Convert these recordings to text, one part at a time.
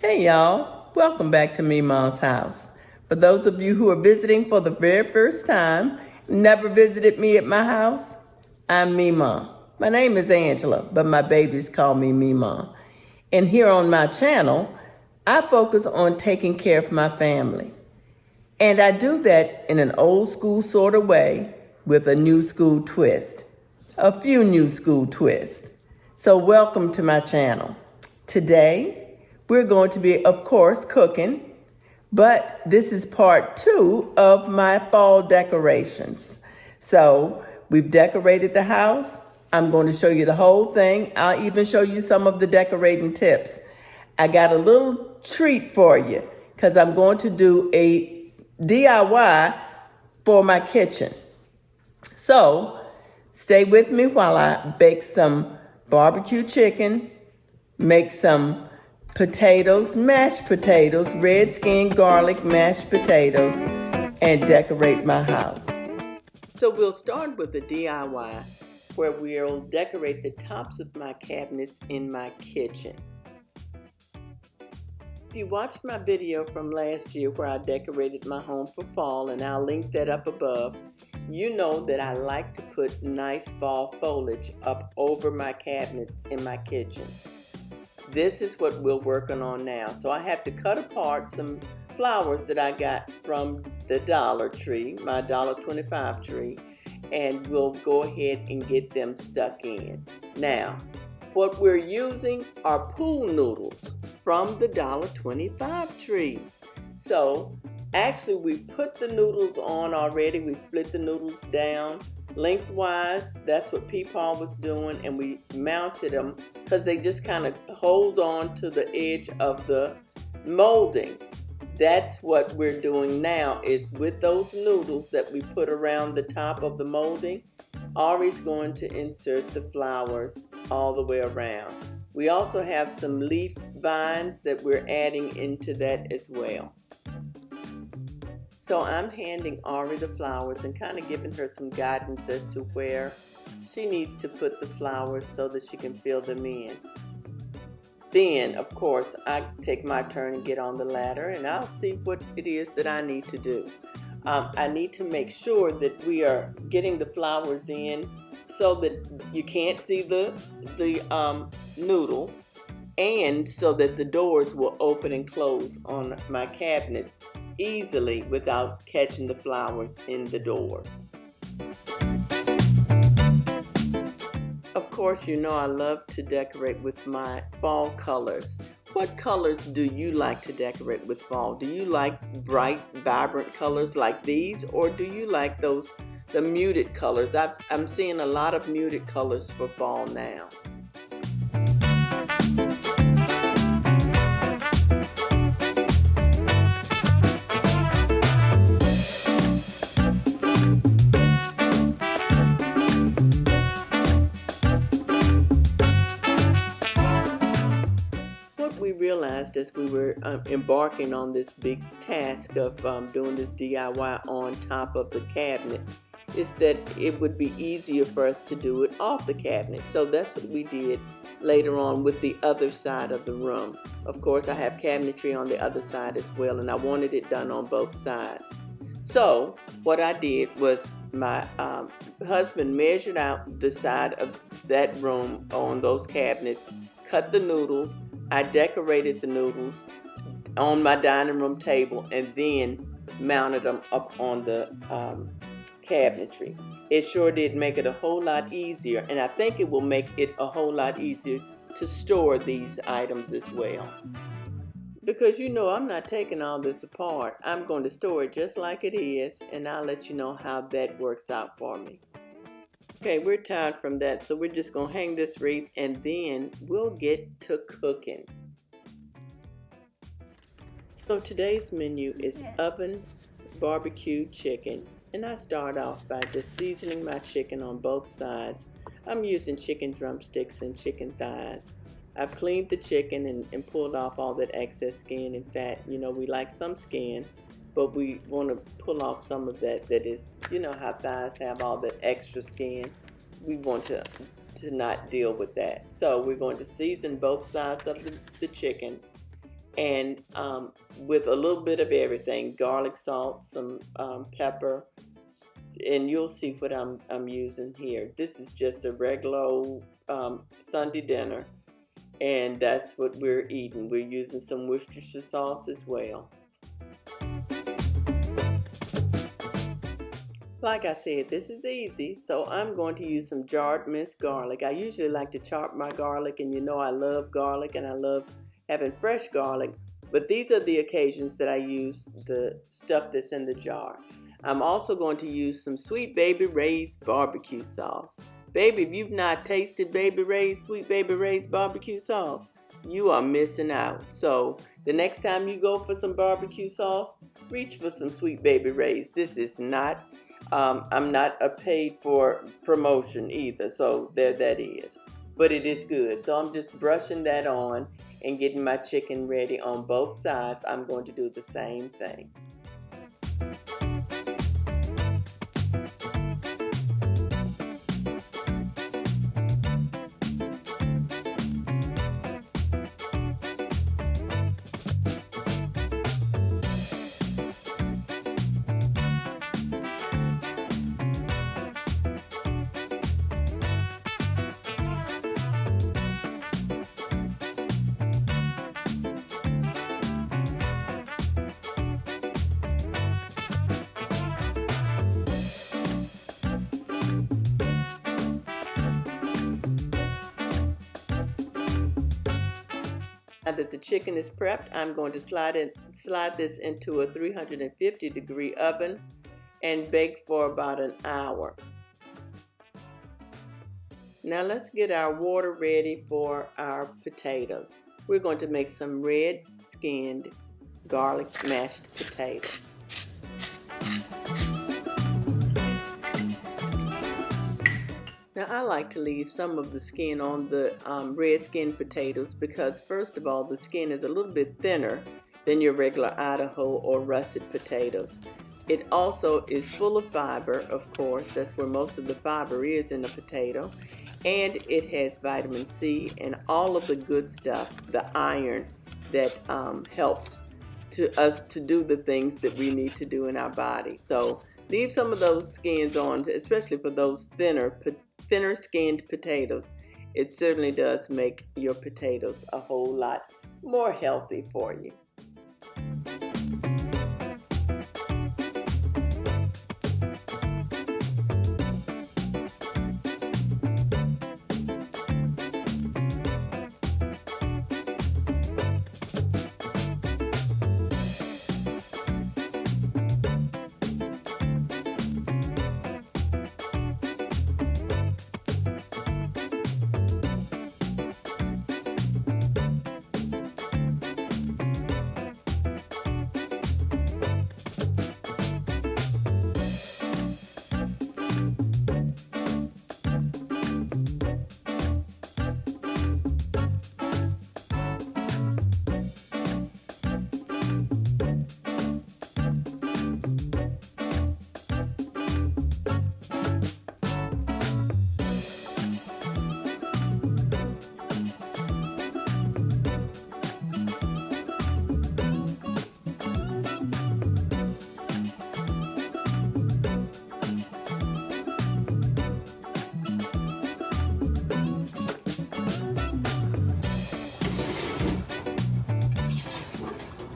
Hey y'all, welcome back to Memaw's house. For those of you who are visiting for the very first time, never visited me at my house, I'm Memaw. My name is Angela, but my babies call me Memaw. And here on my channel, I focus on taking care of my family. And I do that in an old school sort of way with a new school twist. A few new school twists. So welcome to my channel. Today, we're going to be, of course, cooking, but this is part 2 of my fall decorations. So we've decorated the house. I'm going to show you the whole thing. I'll even show you some of the decorating tips. I got a little treat for you because I'm going to do a DIY for my kitchen. So stay with me while I bake some barbecue chicken, make some potatoes, mashed potatoes, red skin garlic mashed potatoes, and decorate my house. So we'll start with the DIY where we'll decorate the tops of my cabinets in my kitchen. If you watched my video from last year where I decorated my home for fall, and I'll link that up above, you know that I like to put nice fall foliage up over my cabinets in my kitchen. This is what we're working on now. So I have to cut apart some flowers that I got from the Dollar Tree, my $1.25 tree, and we'll go ahead and get them stuck in. Now, what we're using are pool noodles from the $1.25 tree. So actually we put the noodles on already. We split the noodles down lengthwise. That's what Peepaw was doing, and we mounted them because they just kind of hold on to the edge of the molding. That's what we're doing now, is with those noodles that we put around the top of the molding, Ari's going to insert the flowers all the way around. We also have some leaf vines that we're adding into that as well. So I'm handing Ari the flowers and kind of giving her some guidance as to where she needs to put the flowers so that she can fill them in. Then, of course, I take my turn and get on the ladder, and I'll see what it is that I need to do. I need to make sure that we are getting the flowers in so that you can't see the noodle, and so that the doors will open and close on my cabinets easily without catching the flowers in the doors. Of course, you know I love to decorate with my fall colors. What colors do you like to decorate with fall? Do you like bright, vibrant colors like these, or do you like the muted colors? I'm seeing a lot of muted colors for fall now. We realized as we were embarking on this big task of doing this DIY on top of the cabinet is that it would be easier for us to do it off the cabinet. So that's what we did later on with the other side of the room. Of course, I have cabinetry on the other side as well, and I wanted it done on both sides. So what I did was my husband measured out the side of that room on those cabinets, cut the noodles. I decorated the noodles on my dining room table and then mounted them up on the cabinetry. It sure did make it a whole lot easier, and I think it will make it a whole lot easier to store these items as well. Because you know I'm not taking all this apart. I'm going to store it just like it is, and I'll let you know how that works out for me. Okay, we're tired from that, so we're just going to hang this wreath and then we'll get to cooking. So today's menu is oven barbecue chicken, and I start off by just seasoning my chicken on both sides. I'm using chicken drumsticks and chicken thighs. I've cleaned the chicken and pulled off all that excess skin and fat. You know, we like some skin, but we want to pull off some of that is, you know how thighs have all that extra skin. We want to not deal with that. So we're going to season both sides of the chicken and with a little bit of everything: garlic, salt, some pepper, and you'll see what I'm using here. This is just a regular old Sunday dinner, and that's what we're eating. We're using some Worcestershire sauce as well. Like I said, this is easy, so I'm going to use some jarred minced garlic. I usually like to chop my garlic, and you know I love garlic and I love having fresh garlic, but these are the occasions that I use the stuff that's in the jar. I'm also going to use some Sweet Baby Ray's barbecue sauce. Baby, if you've not tasted Baby Ray's, Sweet Baby Ray's barbecue sauce, you are missing out. So the next time you go for some barbecue sauce, reach for some Sweet Baby Ray's. This is not I'm not a paid for promotion either, so there that is. But it is good. So I'm just brushing that on and getting my chicken ready on both sides. I'm going to do the same thing. Now that the chicken is prepped, I'm going to slide this into a 350-degree oven and bake for about an hour. Now let's get our water ready for our potatoes. We're going to make some red-skinned garlic mashed potatoes. Now I like to leave some of the skin on the red skinned potatoes because first of all the skin is a little bit thinner than your regular Idaho or russet potatoes. It also is full of fiber, of course, that's where most of the fiber is in a potato, and it has vitamin C and all of the good stuff, the iron that helps us to do the things that we need to do in our body. So leave some of those skins on, especially for those thinner skinned potatoes. It certainly does make your potatoes a whole lot more healthy for you.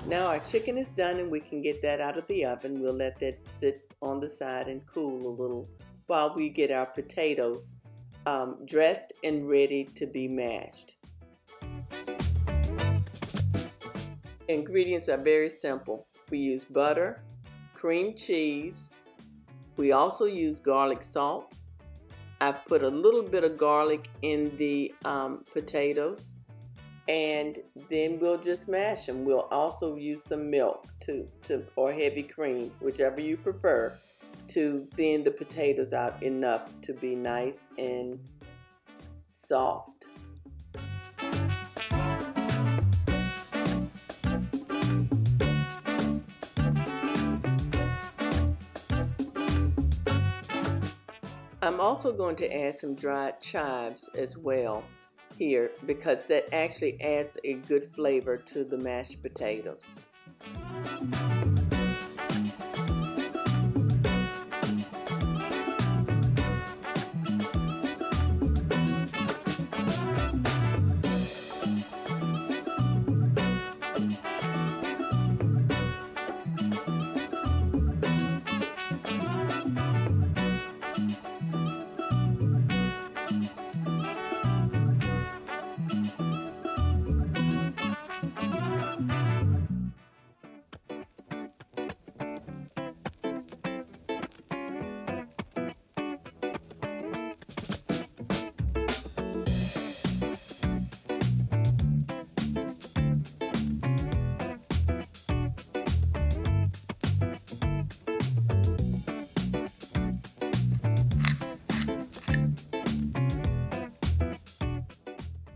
Now our chicken is done and we can get that out of the oven. We'll let that sit on the side and cool a little while we get our potatoes dressed and ready to be mashed. Ingredients are very simple. We use butter, cream cheese. We also use garlic salt. I've put a little bit of garlic in the potatoes, and then we'll just mash them. We'll also use some milk or heavy cream, whichever you prefer, to thin the potatoes out enough to be nice and soft. I'm also going to add some dried chives as well. here because that actually adds a good flavor to the mashed potatoes.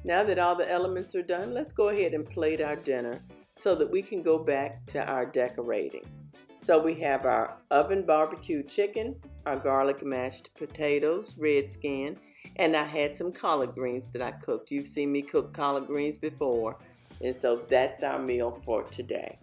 Now that all the elements are done, let's go ahead and plate our dinner so that we can go back to our decorating. So we have our oven barbecue chicken, our garlic mashed potatoes, red skin, and I had some collard greens that I cooked. You've seen me cook collard greens before, and so that's our meal for today.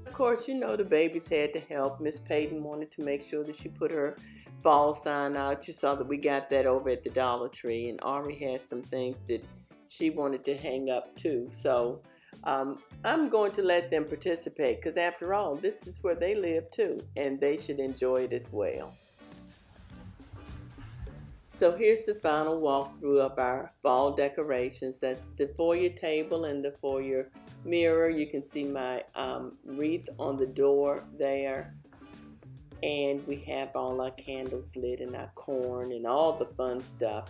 Of course, you know the babies had to help. Miss Peyton wanted to make sure that she put her fall sign out. You saw that we got that over at the Dollar Tree, and Ari had some things that she wanted to hang up too. So I'm going to let them participate because after all, this is where they live too, and they should enjoy it as well. So here's the final walkthrough of our fall decorations. That's the foyer table and the foyer mirror. You can see my wreath on the door there. And we have all our candles lit and our corn and all the fun stuff.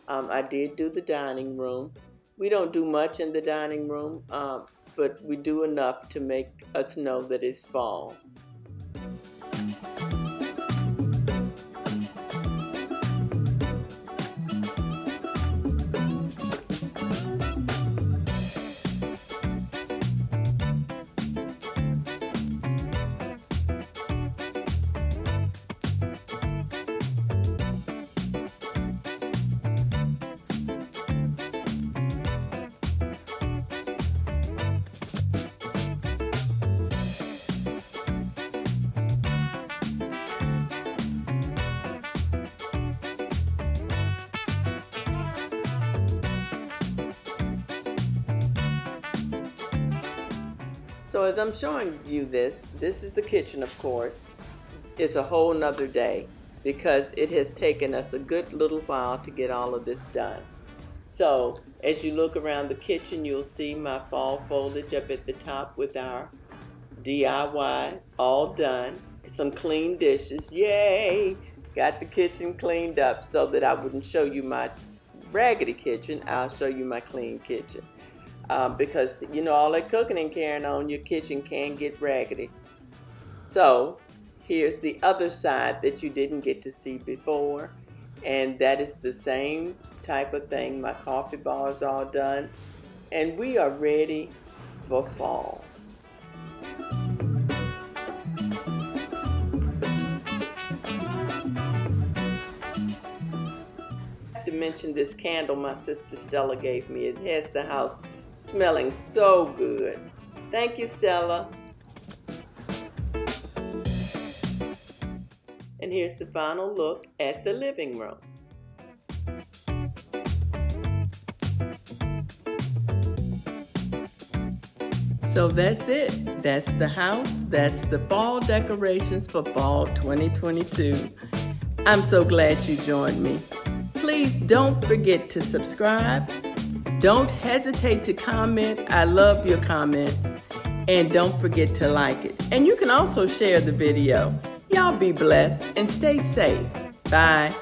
I did do the dining room. We don't do much in the dining room, but we do enough to make us know that it's fall. So as I'm showing you this is the kitchen, of course. It's a whole nother day because it has taken us a good little while to get all of this done. So as you look around the kitchen, you'll see my fall foliage up at the top with our DIY all done. Some clean dishes, yay! Got the kitchen cleaned up so that I wouldn't show you my raggedy kitchen. I'll show you my clean kitchen. Because, you know, all that cooking and carrying on, your kitchen can get raggedy. So, here's the other side that you didn't get to see before. And that is the same type of thing. My coffee bar is all done. And we are ready for fall. I have to mention this candle my sister Stella gave me. It has the house smelling so good. Thank you, Stella. And here's the final look at the living room. So that's it. That's the house. That's the fall decorations for fall 2022. I'm so glad you joined me. Please don't forget to subscribe. Don't hesitate to comment. I love your comments. And don't forget to like it. And you can also share the video. Y'all be blessed and stay safe. Bye.